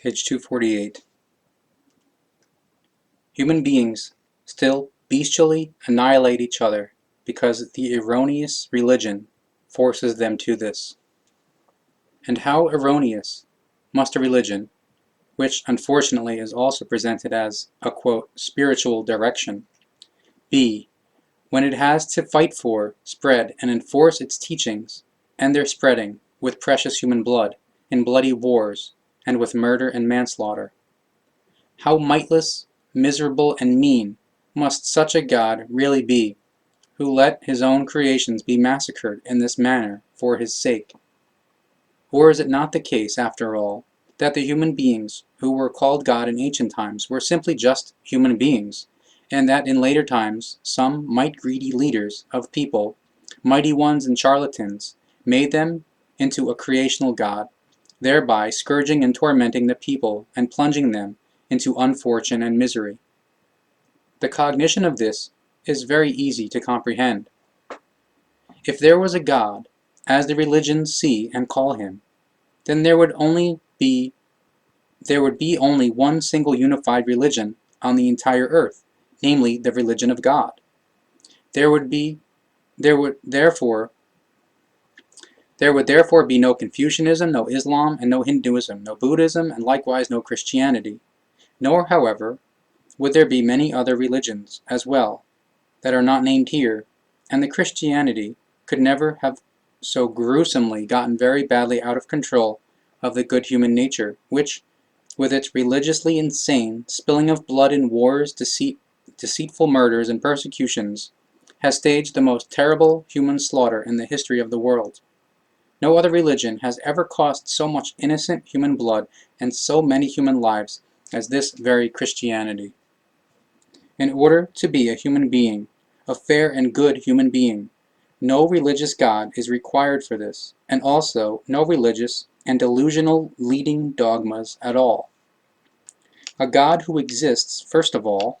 Page 248. Human beings still bestially annihilate each other because the erroneous religion forces them to this. And how erroneous must a religion, which unfortunately is also presented as a quote, spiritual direction, be when it has to fight for, spread, and enforce its teachings and their spreading with precious human blood in bloody wars and with murder and manslaughter? How mightless, miserable, and mean must such a God really be, who let his own creations be massacred in this manner for his sake? Or is it not the case, after all, that the human beings who were called God in ancient times were simply just human beings, and that in later times some might-greedy leaders of people, mighty ones and charlatans, made them into a creational God, thereby scourging and tormenting the people and plunging them into unfortune and misery? The cognition of this is very easy to comprehend. If there was a God, as the religions see and call him, then there would be only one single unified religion on the entire earth, namely the religion of God. There would therefore be no Confucianism, no Islam, and no Hinduism, no Buddhism, and likewise no Christianity. Nor, however, would there be many other religions as well that are not named here, and the Christianity could never have so gruesomely gotten very badly out of control of the good human nature, which, with its religiously insane spilling of blood in wars, deceitful murders, and persecutions, has staged the most terrible human slaughter in the history of the world. No other religion has ever cost so much innocent human blood and so many human lives as this very Christianity. In order to be a human being, a fair and good human being, no religious God is required for this, and also no religious and delusional leading dogmas at all. A God who exists, first of all,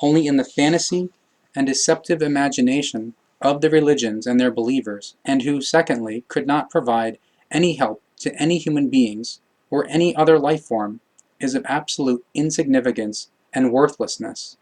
only in the fantasy and deceptive imagination of the religions and their believers, and who, secondly, could not provide any help to any human beings or any other life form, is of absolute insignificance and worthlessness.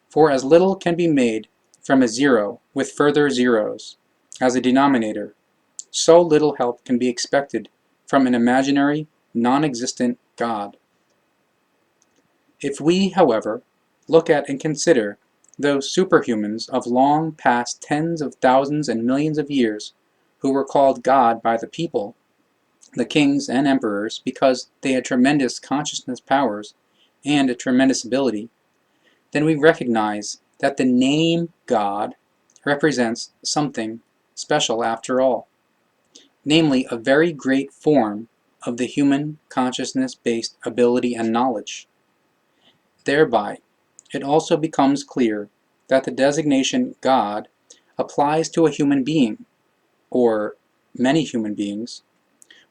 For as little can be made from a zero with further zeros as a denominator, so little help can be expected from an imaginary, non-existent God. If we, however, look at and consider those superhumans of long past tens of thousands and millions of years who were called God by the people, the kings and emperors, because they had tremendous consciousness powers and a tremendous ability, then we recognize that the name God represents something special after all, namely a very great form of the human consciousness-based ability and knowledge. Thereby, it also becomes clear that the designation God applies to a human being, or many human beings,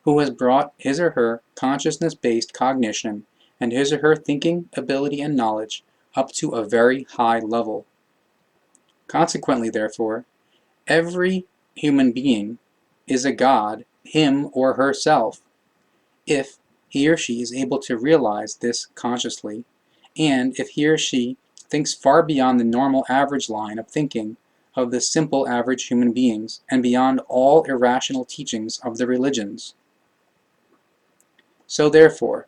who has brought his or her consciousness-based cognition and his or her thinking ability and knowledge up to a very high level. Consequently, therefore, every human being is a God, him or herself, if he or she is able to realize this consciously, and if he or she thinks far beyond the normal average line of thinking of the simple average human beings, and beyond all irrational teachings of the religions. So therefore,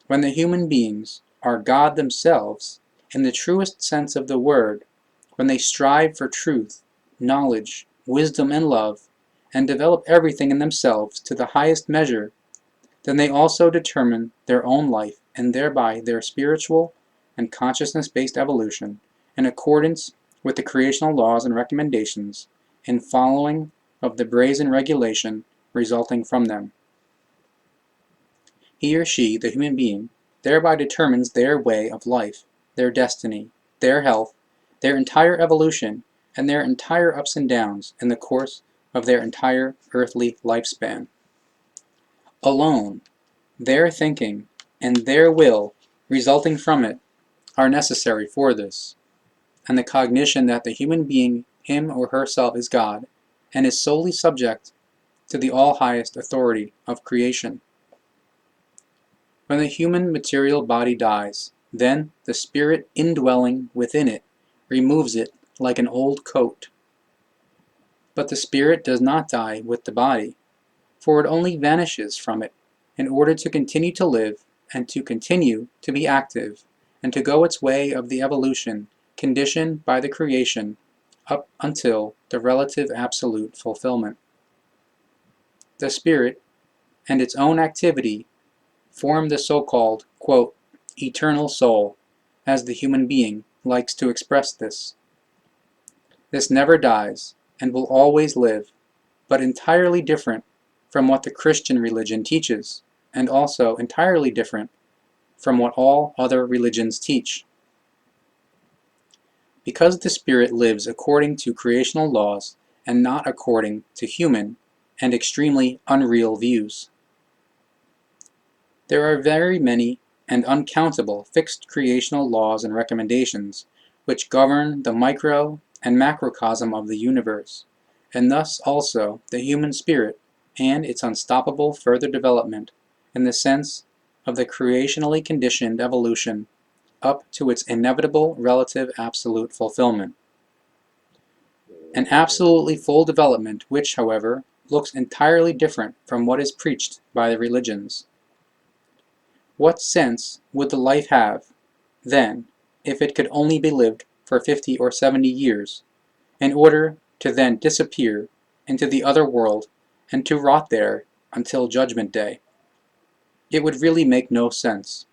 when the human beings are God themselves, in the truest sense of the word, when they strive for truth, knowledge, wisdom, and love, and develop everything in themselves to the highest measure, then they also determine their own life and thereby their spiritual and consciousness-based evolution in accordance with the creational laws and recommendations in following of the brazen regulation resulting from them. He or she, the human being, thereby determines their way of life, their destiny, their health, their entire evolution, and their entire ups and downs in the course of their entire earthly lifespan. Alone, their thinking and their will resulting from it are necessary for this, and the cognition that the human being, him or herself, is God, and is solely subject to the all-highest authority of creation. When the human material body dies, then the spirit indwelling within it removes it like an old coat. But the spirit does not die with the body, for it only vanishes from it in order to continue to live and to continue to be active and to go its way of the evolution conditioned by the creation up until the relative absolute fulfillment. The spirit and its own activity form the so-called, quote, eternal soul, as the human being likes to express this. This never dies and will always live, but entirely different from what the Christian religion teaches, and also entirely different from what all other religions teach. Because the spirit lives according to creational laws and not according to human and extremely unreal views. There are very many and uncountable fixed creational laws and recommendations which govern the micro and macrocosm of the universe, and thus also the human spirit and its unstoppable further development in the sense of the creationally conditioned evolution up to its inevitable relative absolute fulfillment. An absolutely full development which, however, looks entirely different from what is preached by the religions. What sense would the life have, then, if it could only be lived for 50 or 70 years, in order to then disappear into the other world and to rot there until Judgment Day? It would really make no sense.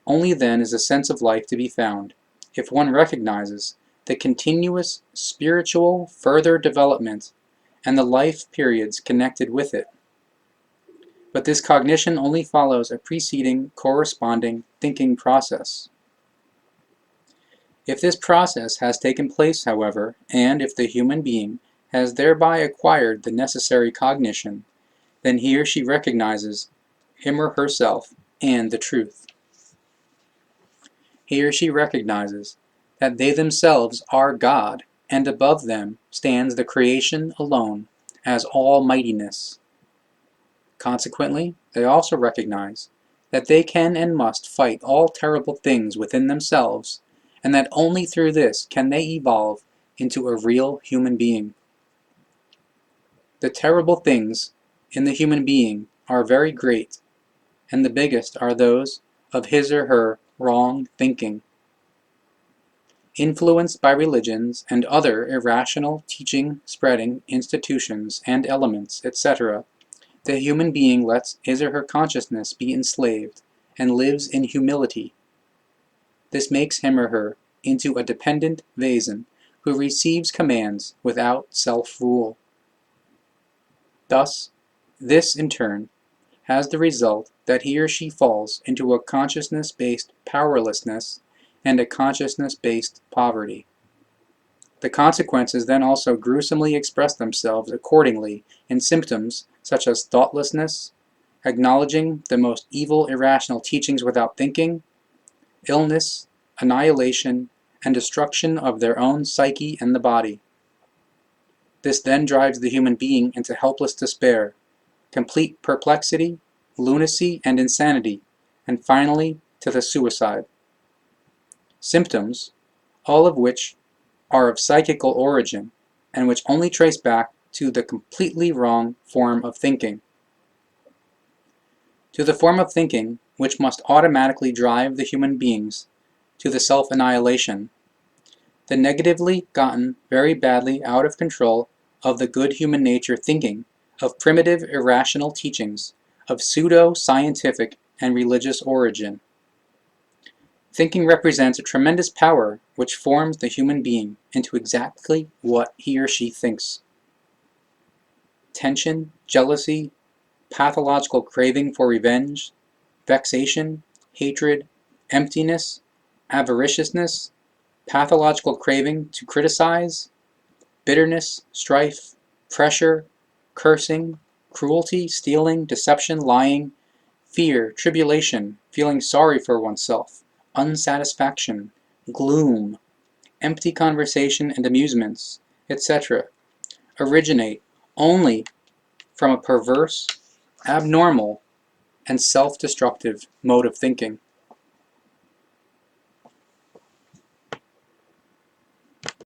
Only then is a sense of life to be found, if one recognizes the continuous spiritual further development and the life periods connected with it. But this cognition only follows a preceding, corresponding thinking process. If this process has taken place, however, and if the human being has thereby acquired the necessary cognition, then he or she recognizes him or herself and the truth. He or she recognizes that they themselves are God, and above them stands the creation alone as almightiness. Consequently, they also recognize that they can and must fight all terrible things within themselves, and that only through this can they evolve into a real human being. The terrible things in the human being are very great, and the biggest are those of his or her wrong thinking. Influenced by religions and other irrational teaching-spreading institutions and elements, etc., the human being lets his or her consciousness be enslaved and lives in humility. This makes him or her into a dependent vasen who receives commands without self-rule. Thus, this in turn has the result that he or she falls into a consciousness-based powerlessness and a consciousness-based poverty. The consequences then also gruesomely express themselves accordingly in symptoms such as thoughtlessness, acknowledging the most evil irrational teachings without thinking, illness, annihilation, and destruction of their own psyche and the body. This then drives the human being into helpless despair, complete perplexity, lunacy, and insanity, and finally to the suicide. Symptoms, all of which are of psychical origin, and which only trace back to the completely wrong form of thinking. To the form of thinking which must automatically drive the human beings to the self-annihilation. The negatively gotten very badly out of control of the good human nature thinking of primitive irrational teachings of pseudo-scientific and religious origin. Thinking represents a tremendous power which forms the human being into exactly what he or she thinks. Tension, jealousy, pathological craving for revenge, vexation, hatred, emptiness, avariciousness, pathological craving to criticize, bitterness, strife, pressure, cursing, cruelty, stealing, deception, lying, fear, tribulation, feeling sorry for oneself, unsatisfaction, gloom, empty conversation and amusements, etc., originate only from a perverse, abnormal, and self-destructive mode of thinking.